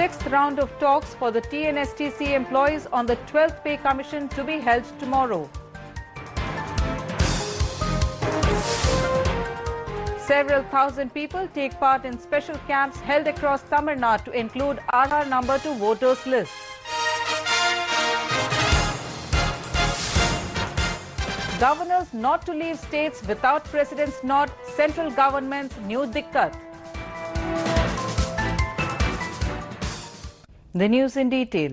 sixth round of talks for the TN STC employees on the 12th Pay Commission to be held tomorrow. Several thousand people take part in special camps held across Tamil Nadu to include Aadhaar number to voters list. Governors not to leave states without president's nod, central government's new dikkat. The news in detail.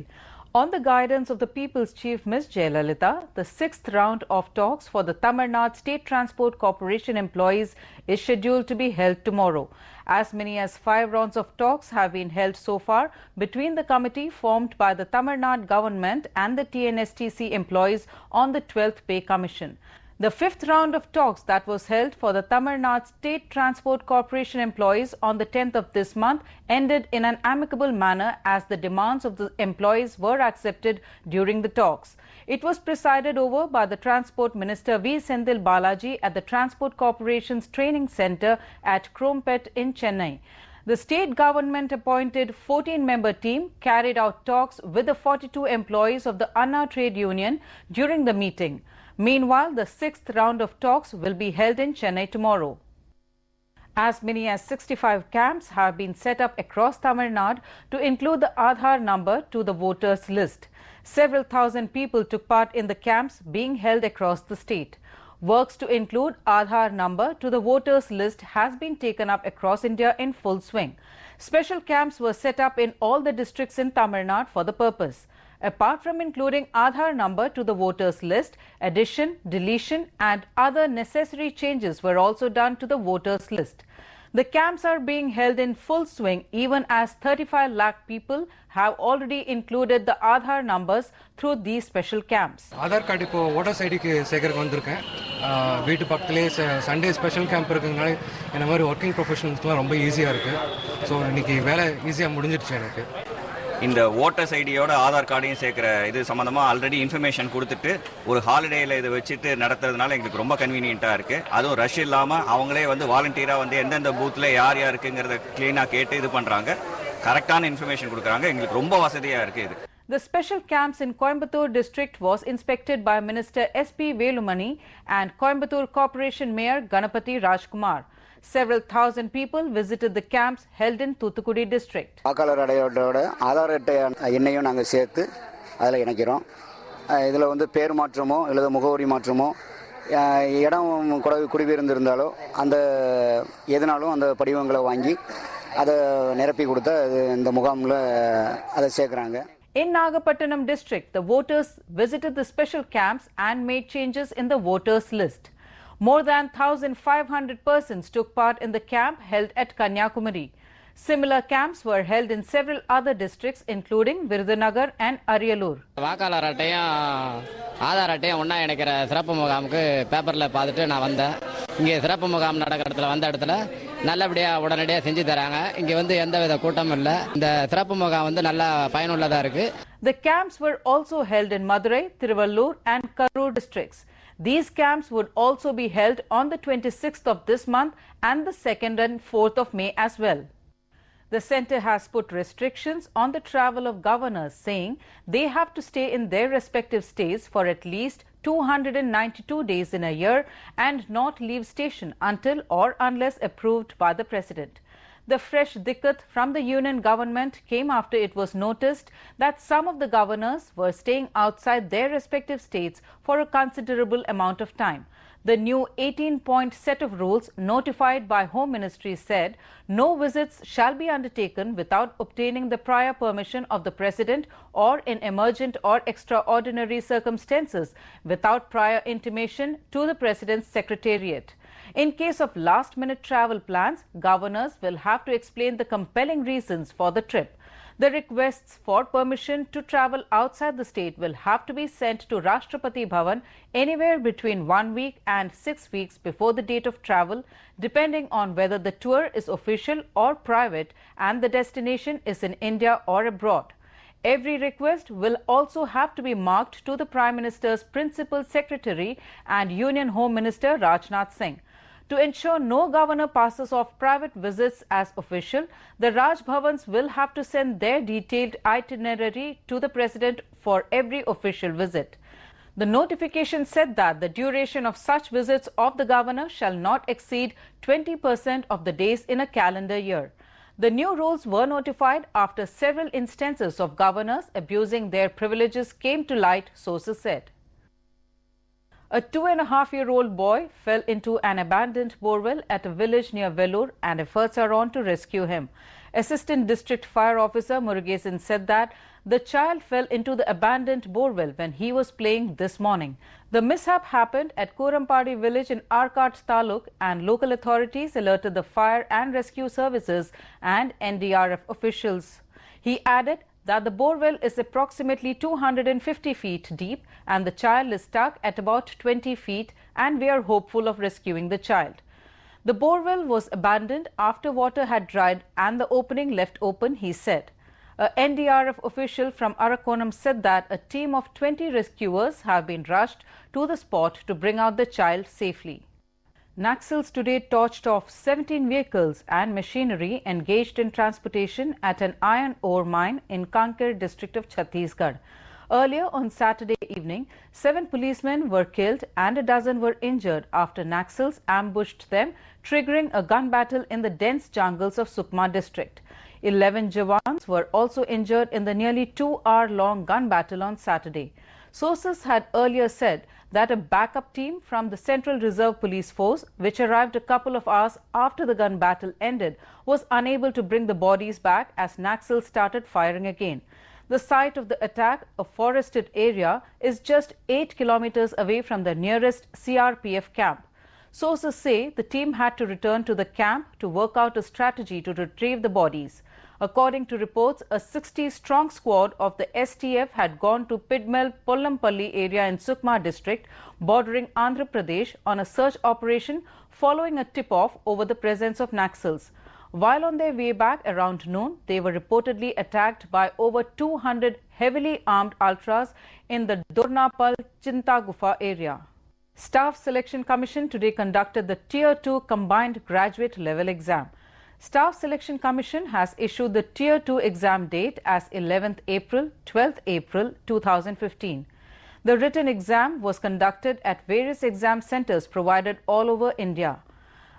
On the guidance of the People's Chief Ms. Jaya, the sixth round of talks for the Tamil Nadu State Transport Corporation employees is scheduled to be held tomorrow. As many as 5 rounds of talks have been held so far between the committee formed by the Tamil Nadu government and the TN STC employees on the 12th Pay Commission. The 5th round of talks that was held for the Tamil Nadu State Transport Corporation employees on the 10th of this month ended in an amicable manner as the demands of the employees were accepted during the talks. It was presided over by the Transport Minister V. Senthil Balaji at the Transport Corporation's Training Centre at Krompet in Chennai. The state government appointed 14-member team carried out talks with the 42 employees of the Anna Trade Union during the meeting. Meanwhile, the 6th round of talks will be held in Chennai tomorrow. As many as 65 camps have been set up across Tamil Nadu to include the Aadhaar number to the voters list. Several thousand people took part in the camps being held across the state. Works to include Aadhaar number to the voters list has been taken up across India in full swing. Special camps were set up in all the districts in Tamil Nadu for the purpose. Apart from including Aadhaar number to the voters list, addition, deletion and other necessary changes were also done to the voters list. The camps are being held in full swing even as 35 lakh people have already included the Aadhaar numbers through these special camps. Aadhaar card ipo voter ID ku sekarku vandiruken. வீட்டு பக்கத்திலே Sunday special camp இருக்கிறதுனால என்ன மாதிரி working ப்ரொஃபஷனல்ஸ்க்குலாம் ரொம்ப ஈஸியாக இருக்குது. So இன்றைக்கி வேலை ஈஸியாக முடிஞ்சிடுச்சு எனக்கு. இந்த ஓட்டர்ஸ் ஐடியோட ஆதார் கார்டையும் சேர்க்குற இது சம்மந்தமாக ஆல்ரெடி இன்ஃபர்மேஷன் கொடுத்துட்டு ஒரு ஹாலிடேயில் இதை வச்சுட்டு நடத்துறதுனால எங்களுக்கு ரொம்ப கன்வீனியண்ட்டாக இருக்குது. அதுவும் ரஷ் இல்லாமல் அவங்களே வந்து வாலண்டியராக வந்து எந்தெந்த பூத்தில் யார் யாருக்குங்கிறத க்ளீனாக கேட்டு இது பண்ணுறாங்க. கரெக்டான இன்ஃபர்மேஷன் கொடுக்குறாங்க. எங்களுக்கு ரொம்ப வசதியாக இருக்குது இது. The special camps in Coimbatore district was inspected by Minister S.P. Velumani and Coimbatore Corporation Mayor Ganapati Rajkumar. Several thousand people visited the camps held in Thoothukudi district. வாக்காளர் அடையாளத்தோட ஆதார் அட்டை எண்ணையும் நாங்கள் சேர்த்து அதில் இணைக்கிறோம். இதில் வந்து பேர் மாற்றமோ இல்லை முகவரி மாற்றமோ இடம் குடிபெயர்ந்திருந்தாலோ அந்த எதனாலும் அந்த படிவங்களை வாங்கி அதை நிரப்பி கொடுத்தா இந்த முகாமில் அதை சேர்க்குறாங்க. In Nagapattinam district, the voters visited the special camps and made changes in the voters list. More than 1,500 persons took part in the camp held at Kanyakumari. Similar camps were held in several other districts including Virudhunagar and Ariyalur. வாக்காளர் அட்டையும் ஆதார் அட்டையும் ஒன்றா இணைக்கிற சிறப்பு முகாமுக்கு பேப்பரில் பார்த்துட்டு நான் வந்தேன். இங்கே சிறப்பு முகாம் நடக்கிற இடத்துல வந்த இடத்துல நல்லபடியாக உடனடியாக செஞ்சு தராங்க. இங்கே வந்து எந்தவித கூட்டமும் இல்லை. இந்த சிறப்பு முகாம் வந்து நல்லா பயனுள்ளதாக இருக்குது. The camps were also held in Madurai, Tiruvallur and Karur districts. These camps would also be held on the 26th of this month and the 2nd and 4th of May as well. The centre has put restrictions on the travel of governors, saying they have to stay in their respective states for at least 292 days in a year and not leave station until or unless approved by the President. The fresh dikkat from the union government came after it was noticed that some of the governors were staying outside their respective states for a considerable amount of time. The new 18-point set of rules notified by Home Ministry said no visits shall be undertaken without obtaining the prior permission of the President or in emergent or extraordinary circumstances without prior intimation to the President's Secretariat. In case of last-minute travel plans, governors will have to explain the compelling reasons for the trip. The requests for permission to travel outside the state will have to be sent to Rashtrapati Bhavan anywhere between 1 week and 6 weeks before the date of travel, depending on whether the tour is official or private and the destination is in India or abroad. Every request will also have to be marked to the Prime Minister's Principal Secretary and Union Home Minister Rajnath Singh. To ensure no governor passes off private visits as official, the Raj Bhavans will have to send their detailed itinerary to the President for every official visit. The notification said that the duration of such visits of the governor shall not exceed 20% of the days in a calendar year. The new rules were notified after several instances of governors abusing their privileges came to light, sources said. A 2.5-year-old boy fell into an abandoned borewell at a village near Vellore and efforts are on to rescue him. Assistant District Fire Officer Murugesan said that the child fell into the abandoned borewell when he was playing this morning. The mishap happened at Korampadi village in Arcot Taluk and local authorities alerted the fire and rescue services and NDRF officials. He added that the borewell is approximately 250 feet deep and the child is stuck at about 20 feet and we are hopeful of rescuing the child. The borewell was abandoned after water had dried and the opening left open, he said. A NDRF official from Arakonam said that a team of 20 rescuers have been rushed to the spot to bring out the child safely. Naxals today torched off 17 vehicles and machinery engaged in transportation at an iron ore mine in Kanker district of Chhattisgarh. Earlier on Saturday evening, 7 policemen were killed and a dozen were injured after Naxals ambushed them, triggering a gun battle in the dense jungles of Sukma district. 11 Jawans were also injured in the nearly 2-hour-long gun battle on Saturday. Sources had earlier said that a backup team from the Central Reserve Police Force, which arrived a couple of hours after the gun battle ended, was unable to bring the bodies back as Naxals started firing again. The site of the attack, a forested area, is just 8 kilometers away from the nearest CRPF camp. Sources say the team had to return to the camp to work out a strategy to retrieve the bodies. According to reports, a 60-strong squad of the STF had gone to Pidmal Pollampalli area in Sukma district, bordering Andhra Pradesh, on a search operation following a tip-off over the presence of Naxals. While on their way back around noon, they were reportedly attacked by over 200 heavily armed ultras in the Dornapal Chintagufa area. Staff Selection Commission today conducted the Tier 2 Combined Graduate Level Exam. Staff Selection Commission has issued the Tier 2 exam date as 11th April, 12th April 2015. The written exam was conducted at various exam centres provided all over India.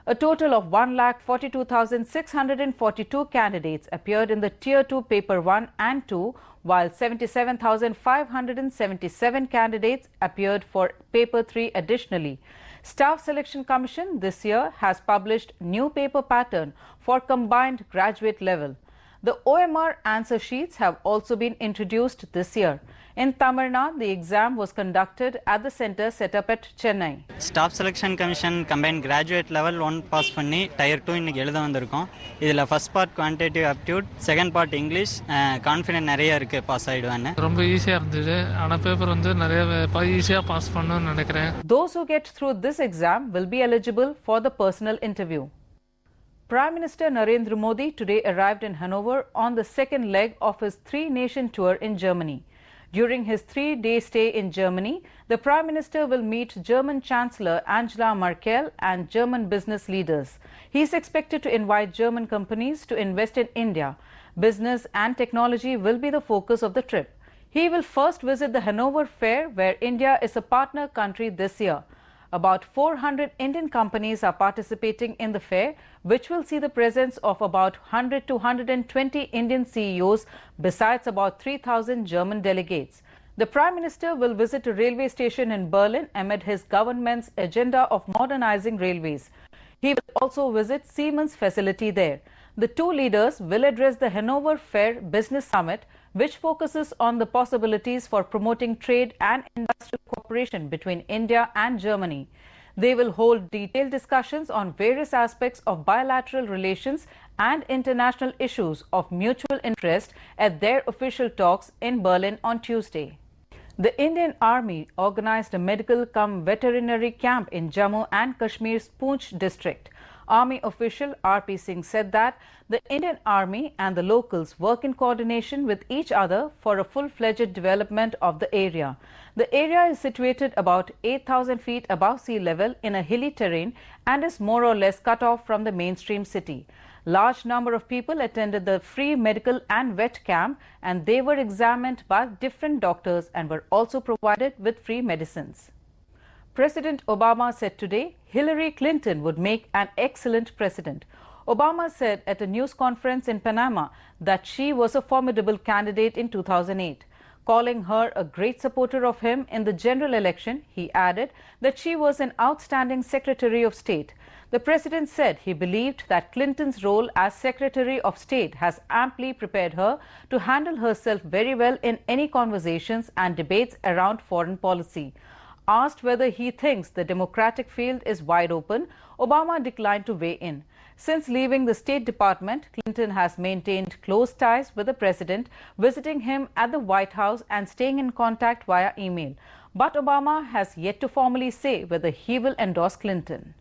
A total of 1,42,642 candidates appeared in the Tier 2 Paper 1 and 2, while 77,577 candidates appeared for Paper 3 additionally. Staff Selection Commission this year has published new paper pattern for combined graduate level. The OMR answer sheets have also been introduced this year. In Tamil Nadu, the exam was conducted at the center set up at Chennai. Staff Selection Commission combined graduate level 1 pass பண்ணி Tier 2 இன்னைக்கு எழுத வந்திருக்கோம். இதில் first part quantitative aptitude, second part English, confident நிறைய இருக்குது pass ஆகிடுவான்னு. ரொம்ப ஈஸியாக இருந்தது, ஆனால் பேப்பர் வந்து நிறைய ஈஸியாக பாஸ் பண்ணணும்னு நினைக்கிறேன். Those who get through this exam will be eligible for the personal interview. Prime Minister Narendra Modi today arrived in Hanover on the second leg of his 3-nation tour in Germany. During his 3-day stay in Germany, the Prime Minister will meet German Chancellor Angela Merkel and German business leaders. He is expected to invite German companies to invest in India. Business and technology will be the focus of the trip. He will first visit the Hanover Fair, where India is a partner country this year. About 400 Indian companies are participating in the fair, which will see the presence of about 100 to 120 Indian CEOs, besides about 3,000 German delegates. The Prime Minister will visit a railway station in Berlin amid his government's agenda of modernizing railways. He will also visit Siemens' facility there. The two leaders will address the Hanover Fair Business Summit, which focuses on the possibilities for promoting trade and industrial cooperation between India and Germany. They will hold detailed discussions on various aspects of bilateral relations and international issues of mutual interest at their official talks in Berlin on Tuesday. The Indian Army organized a medical-cum-veterinary camp in Jammu and Kashmir's Poonch district. Army official R.P. Singh said that the Indian Army and the locals work in coordination with each other for a full-fledged development of the area. The area is situated about 8,000 feet above sea level in a hilly terrain and is more or less cut off from the mainstream city. Large number of people attended the free medical and vet camp, and they were examined by different doctors and were also provided with free medicines. President Obama said today Hillary Clinton would make an excellent president. Obama said at a news conference in Panama that she was a formidable candidate in 2008. Calling her a great supporter of him in the general election, he added that she was an outstanding Secretary of State. The president said he believed that Clinton's role as Secretary of State has amply prepared her to handle herself very well in any conversations and debates around foreign policy. Asked whether he thinks the Democratic field is wide open, Obama declined to weigh in. Since leaving the State Department, Clinton has maintained close ties with the president, visiting him at the White House and staying in contact via email. But Obama has yet to formally say whether he will endorse Clinton.